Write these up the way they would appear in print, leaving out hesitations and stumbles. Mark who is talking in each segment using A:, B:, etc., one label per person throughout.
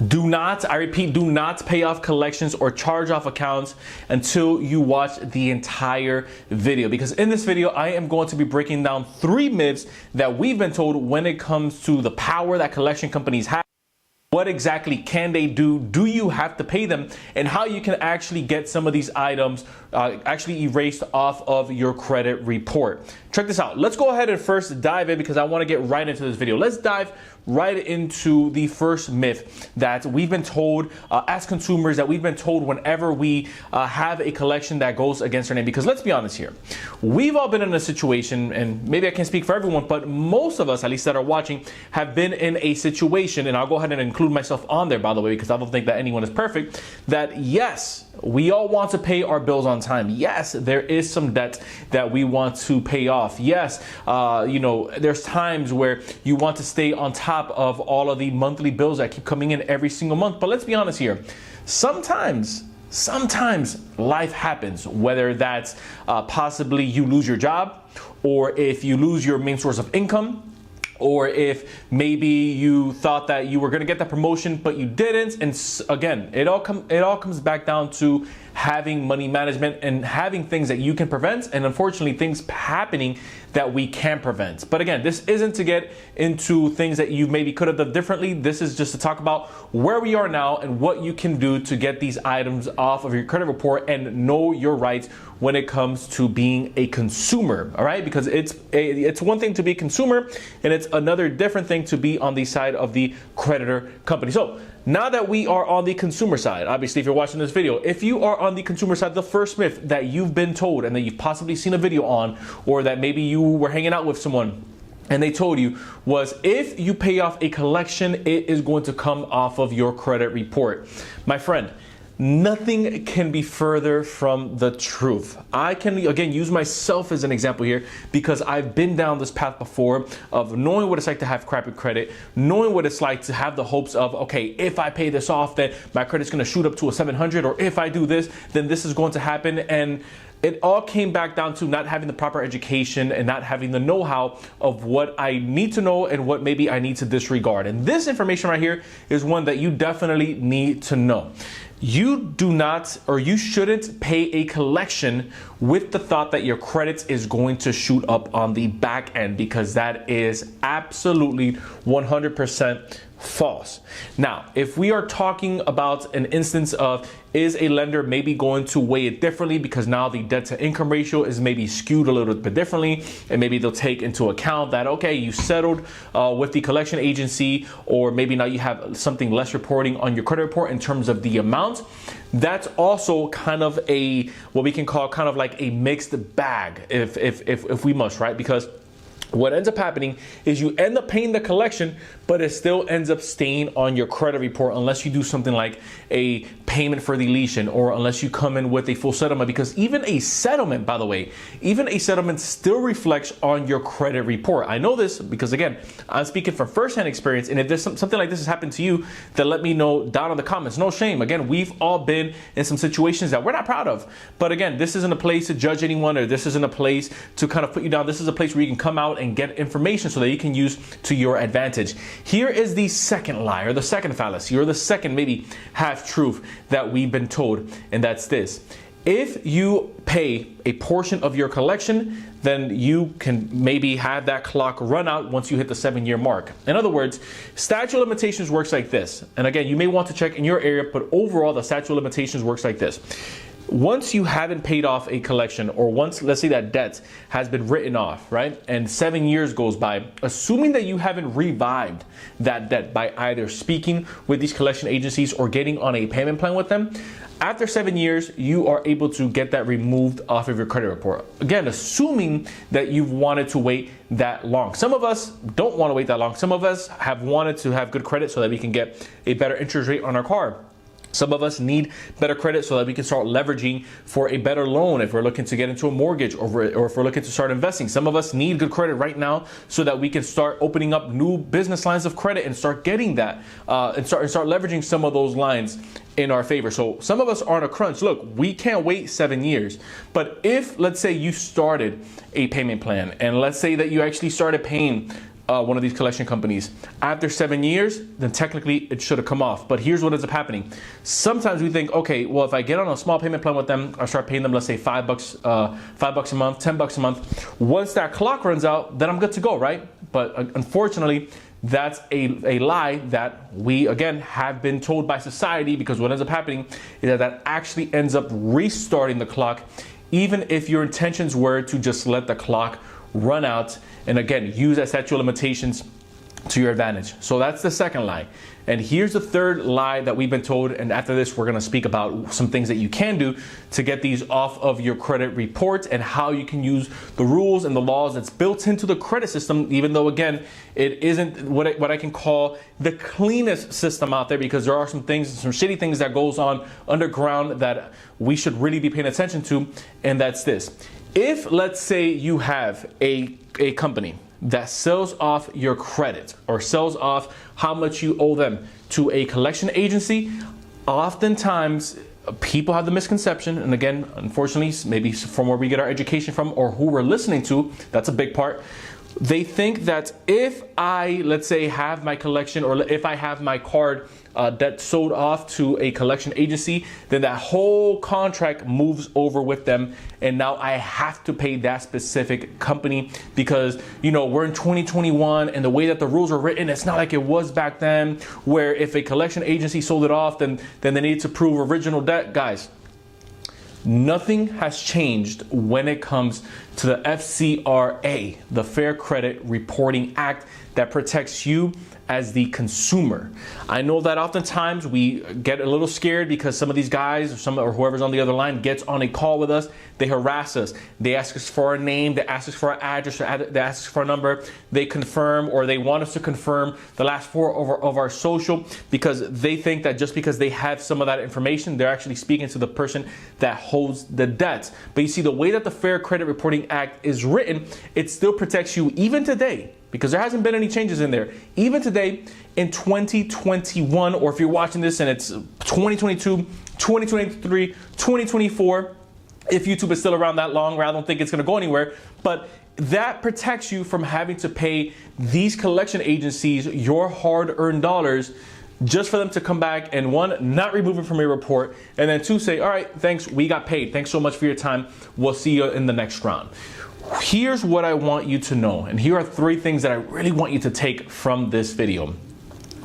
A: Do not, I repeat, do not pay off collections or charge off accounts until you watch the entire video, because in this video, I am going to be breaking down 3 myths that we've been told when it comes to the power that collection companies have. What exactly can they do? Do you have to pay them? And how you can actually get some of these items actually erased off of your credit report. Check this out. Let's go ahead and first dive in, because I want to get right into this video. Let's dive right into the first myth that we've been told as consumers, that we've been told whenever we have a collection that goes against our name. Because let's be honest here, we've all been in a situation, and maybe I can't speak for everyone, but most of us, at least that are watching, have been in a situation, and I'll go ahead and include myself on there, by the way, because I don't think that anyone is perfect, that yes, we all want to pay our bills on time. Yes, there is some debt that we want to pay off. Yes, there's times where you want to stay on top of all of the monthly bills that keep coming in every single month. But let's be honest here. Sometimes life happens, whether that's possibly you lose your job, or if you lose your main source of income, or if maybe you thought that you were going to get that promotion but you didn't. And again, it all comes back down to having money management and having things that you can prevent, and unfortunately things happening that we can't prevent. But again, this isn't to get into things that you maybe could have done differently. This is just to talk about where we are now and what you can do to get these items off of your credit report and know your rights when it comes to being a consumer. All right, because it's one thing to be a consumer, and it's another different thing to be on the side of the creditor company. So now that we are on the consumer side, obviously, if you're watching this video, if you are on the consumer side, the first myth that you've been told and that you've possibly seen a video on, or that maybe you were hanging out with someone and they told you, was if you pay off a collection, it is going to come off of your credit report. My friend, nothing can be further from the truth. I can, again, use myself as an example here, because I've been down this path before of knowing what it's like to have crappy credit, knowing what it's like to have the hopes of, okay, if I pay this off, then my credit's going to shoot up to a 700, or if I do this, then this is going to happen. And it all came back down to not having the proper education and not having the know-how of what I need to know and what maybe I need to disregard. And this information right here is one that you definitely need to know. You do not, or you shouldn't pay a collection with the thought that your credit is going to shoot up on the back end, because that is absolutely 100% false. Now, if we are talking about an instance of, is a lender maybe going to weigh it differently because now the debt to income ratio is maybe skewed a little bit differently, and maybe they'll take into account that, okay, you settled with the collection agency, or maybe now you have something less reporting on your credit report in terms of the amount. That's also kind of a, what we can call kind of like a mixed bag, if we must, right? Because what ends up happening is you end up paying the collection, but it still ends up staying on your credit report unless you do something like a payment for deletion, or unless you come in with a full settlement. Because even a settlement, by the way, even a settlement still reflects on your credit report. I know this because, again, I'm speaking from firsthand experience. And if there's something like this has happened to you, then let me know down in the comments. No shame. Again, we've all been in some situations that we're not proud of. But again, this isn't a place to judge anyone, or this isn't a place to kind of put you down. This is a place where you can come out and get information so that you can use to your advantage. Here is the second lie, or the second fallacy, or the second maybe half truth that we've been told, and that's this: if you pay a portion of your collection, then you can maybe have that clock run out once you hit the 7-year mark. In other words, statute of limitations works like this. And again, you may want to check in your area, but overall the statute of limitations works like this. Once you haven't paid off a collection, or once, let's say, that debt has been written off, right, and 7 years goes by, assuming that you haven't revived that debt by either speaking with these collection agencies or getting on a payment plan with them, after 7 years, you are able to get that removed off of your credit report. Again, assuming that you've wanted to wait that long. Some of us don't want to wait that long. Some of us have wanted to have good credit so that we can get a better interest rate on our car. Some of us need better credit so that we can start leveraging for a better loan if we're looking to get into a mortgage, or if we're looking to start investing. Some of us need good credit right now so that we can start opening up new business lines of credit and start getting that and start leveraging some of those lines in our favor. So some of us are on a crunch. Look, we can't wait 7 years. But if, let's say, you started a payment plan, and let's say that you actually started paying one of these collection companies. After 7 years, then technically it should have come off. But here's what ends up happening. Sometimes we think, okay, well, if I get on a small payment plan with them, I start paying them, let's say $5 a month, $10 a month. Once that clock runs out, then I'm good to go, right? But unfortunately, that's a lie that we, again, have been told by society, because what ends up happening is that actually ends up restarting the clock, even if your intentions were to just let the clock run out and, again, use that statute of limitations to your advantage. So that's the second lie. And here's the third lie that we've been told. And after this, we're going to speak about some things that you can do to get these off of your credit report and how you can use the rules and the laws that's built into the credit system, even though, again, it isn't what I can call the cleanest system out there, because there are some things, some shitty things that goes on underground that we should really be paying attention to. And that's this. If, let's say, you have a company that sells off your credit or sells off how much you owe them to a collection agency, oftentimes people have the misconception, and again, unfortunately, maybe from where we get our education from or who we're listening to, that's a big part. They think that if I, let's say, have my collection, or if I have my card that sold off to a collection agency, then that whole contract moves over with them. And now I have to pay that specific company because, you know, we're in 2021 and the way that the rules are written, it's not like it was back then, where if a collection agency sold it off, then they need to prove original debt. Guys, nothing has changed when it comes to the FCRA, the Fair Credit Reporting Act, that protects you as the consumer. I know that oftentimes we get a little scared because some of these guys or whoever's on the other line gets on a call with us. They harass us. They ask us for our name. They ask us for our address. They ask us for our number. They confirm, or they want us to confirm the last four of our social, because they think that just because they have some of that information, they're actually speaking to the person that holds the debt. But you see, the way that the Fair Credit Reporting Act is written, it still protects you even today, because there hasn't been any changes in there. Even today in 2021, or if you're watching this and it's 2022, 2023, 2024, if YouTube is still around that long, I don't think it's gonna go anywhere, but that protects you from having to pay these collection agencies your hard-earned dollars just for them to come back and, one, not remove it from your report, and then two, say, all right, thanks, we got paid. Thanks so much for your time. We'll see you in the next round. Here's what I want you to know, and here are three things that I really want you to take from this video.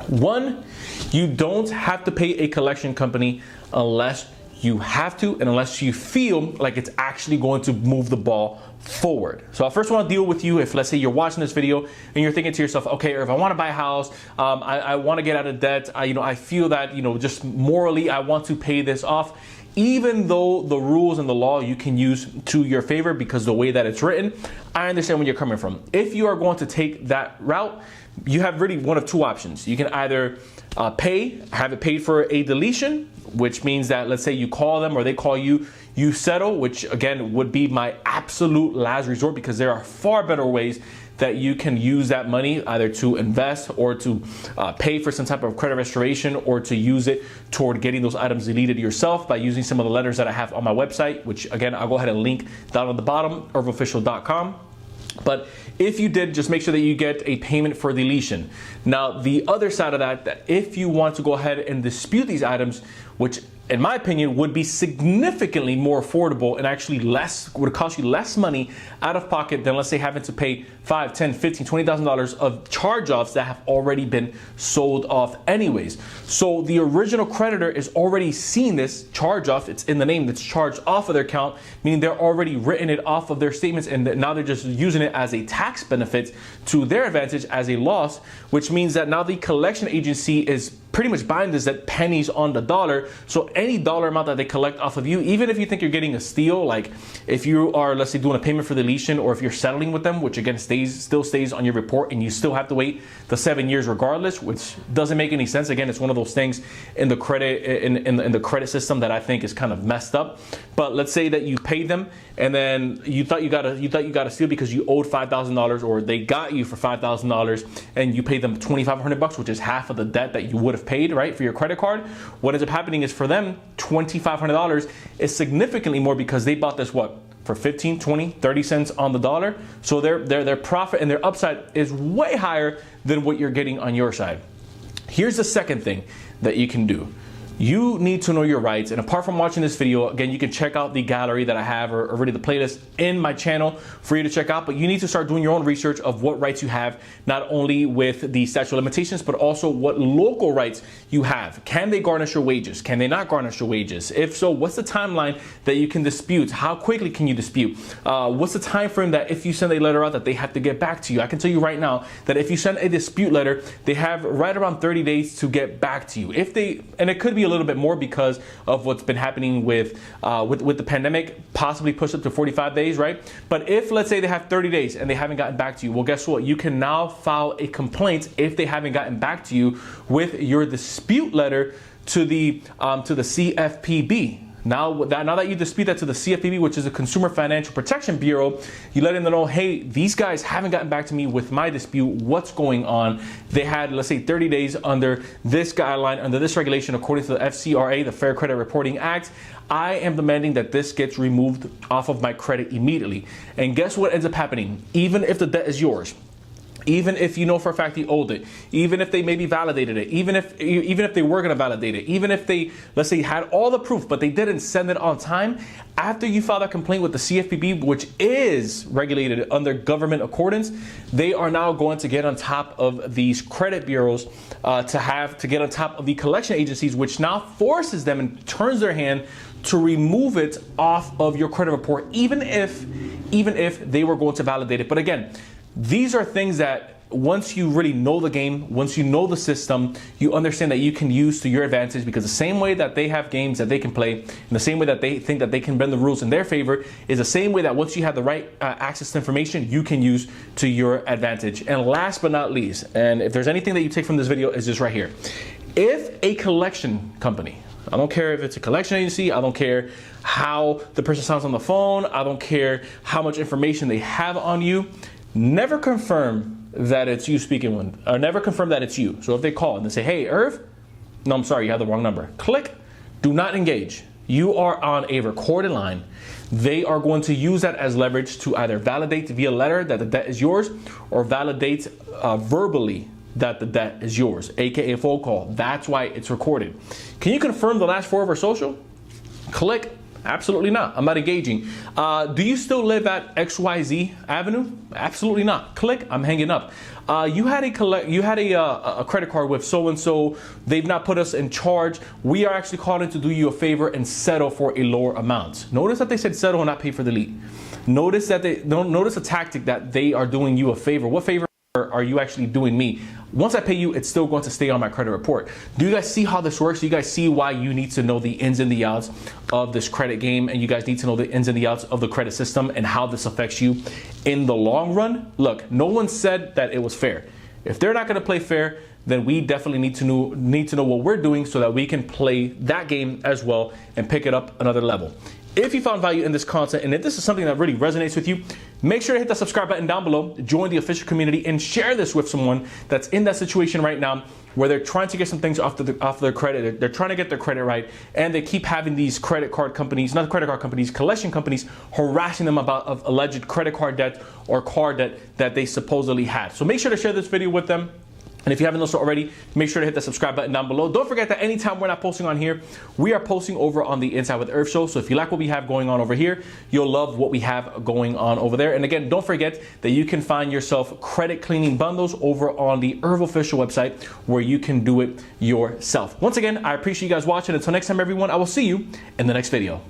A: One, you don't have to pay a collection company unless you have to, and unless you feel like it's actually going to move the ball forward. So I first want to deal with you if, let's say, you're watching this video and you're thinking to yourself, okay, if I want to buy a house, I want to get out of debt, I feel that, just morally I want to pay this off, even though the rules and the law you can use to your favor because the way that it's written. I understand where you're coming from. If you are going to take that route, you have really one of two options. You can either have it paid for a deletion, which means that, let's say, you call them or they call you, you settle, which again would be my absolute last resort, because there are far better ways that you can use that money either to invest or to pay for some type of credit restoration, or to use it toward getting those items deleted yourself by using some of the letters that I have on my website, which again, I'll go ahead and link down at the bottom, irvofficial.com. But if you did, just make sure that you get a payment for deletion. Now, the other side of that if you want to go ahead and dispute these items, which in my opinion would be significantly more affordable and actually would cost you less money out of pocket than, let's say, having to pay $5, $10, $15, $20,000 of charge-offs that have already been sold off anyways. So the original creditor is already seeing this charge-off. It's in the name, that's charged off of their account, meaning they're already written it off of their statements, and now they're just using it as a tax benefit to their advantage as a loss, which means that now the collection agency is pretty much buying this at pennies on the dollar. So any dollar amount that they collect off of you, even if you think you're getting a steal, like if you are, let's say, doing a payment for deletion, or if you're settling with them, which again still stays on your report, and you still have to wait the 7 years regardless, which doesn't make any sense. Again, it's one of those things in the credit in the credit system that I think is kind of messed up. But let's say that you paid them, and then you thought you got a steal because you owed $5,000, or they got you for $5,000, and you paid them $2,500, which is half of the debt that you would have paid, right, for your credit card. What ends up happening is, for them, $2,500 is significantly more, because they bought this for for 15, 20, 30 cents on the dollar. So their profit and their upside is way higher than what you're getting on your side. Here's the second thing that you can do. You need to know your rights. And apart from watching this video, again, you can check out the gallery that I have, or really the playlist in my channel for you to check out. But you need to start doing your own research of what rights you have, not only with the statute of limitations, but also what local rights you have. Can they garnish your wages? Can they not garnish your wages? If so, what's the timeline that you can dispute? How quickly can you dispute? What's the time frame that if you send a letter out that they have to get back to you? I can tell you right now that if you send a dispute letter, they have right around 30 days to get back to you. If they, and it could be a little bit more because of what's been happening with the pandemic, possibly push up to 45 days, right? But if, let's say, they have 30 days and they haven't gotten back to you, well, guess what? You can now file a complaint if they haven't gotten back to you with your dispute letter to the CFPB. Now that you dispute that to the CFPB, which is the Consumer Financial Protection Bureau, you let them know, hey, these guys haven't gotten back to me with my dispute. What's going on? They had, let's say, 30 days under this guideline, under this regulation, according to the FCRA, the Fair Credit Reporting Act. I am demanding that this gets removed off of my credit immediately. And guess what ends up happening? Even if the debt is yours, even if you know for a fact you owed it, even if they maybe validated it, even if they were going to validate it, even if they, let's say, had all the proof, but they didn't send it on time, after you file that complaint with the CFPB, which is regulated under government accordance, they are now going to get on top of these credit bureaus to get on top of the collection agencies, which now forces them and turns their hand to remove it off of your credit report, even if they were going to validate it. But again, these are things that once you really know the game, once you know the system, you understand that you can use to your advantage, because the same way that they have games that they can play, and the same way that they think that they can bend the rules in their favor, is the same way that once you have the right access to information, you can use to your advantage. And last but not least, and if there's anything that you take from this video, is this right here. If a collection company, I don't care if it's a collection agency, I don't care how the person sounds on the phone, I don't care how much information they have on you, never confirm that it's you speaking with, or never confirm that it's you. So if they call and they say, hey, Irv, no, I'm sorry, you have the wrong number. Click, do not engage. You are on a recorded line. They are going to use that as leverage to either validate via letter that the debt is yours, or validate verbally that the debt is yours, aka a phone call. That's why it's recorded. Can you confirm the last four of our social? Click. Absolutely not. I'm not engaging. Do you still live at XYZ Avenue? Absolutely not. Click. I'm hanging up. You had a credit card with so and so. They've not put us in charge. We are actually calling to do you a favor and settle for a lower amount. Notice that they said settle and not pay for the lead. Notice that notice a tactic that they are doing you a favor. What favor are you actually doing me? Once I pay you, it's still going to stay on my credit report. Do you guys see how this works? Do you guys see why you need to know the ins and the outs of this credit game, and you guys need to know the ins and the outs of the credit system and how this affects you in the long run? Look, no one said that it was fair. If they're not going to play fair, then we definitely need to know what we're doing so that we can play that game as well and pick it up another level. If you found value in this content, and if this is something that really resonates with you, make sure to hit that subscribe button down below, join the official community, and share this with someone that's in that situation right now where they're trying to get some things off their credit. They're trying to get their credit right, and they keep having these credit card companies, not credit card companies, collection companies, harassing them about alleged credit card debt or card debt that they supposedly had. So make sure to share this video with them. And if you haven't done so already, make sure to hit the subscribe button down below. Don't forget that anytime we're not posting on here, we are posting over on the Inside with Irv show. So if you like what we have going on over here, you'll love what we have going on over there. And again, don't forget that you can find yourself credit cleaning bundles over on the Irv official website where you can do it yourself. Once again, I appreciate you guys watching. Until next time, everyone, I will see you in the next video.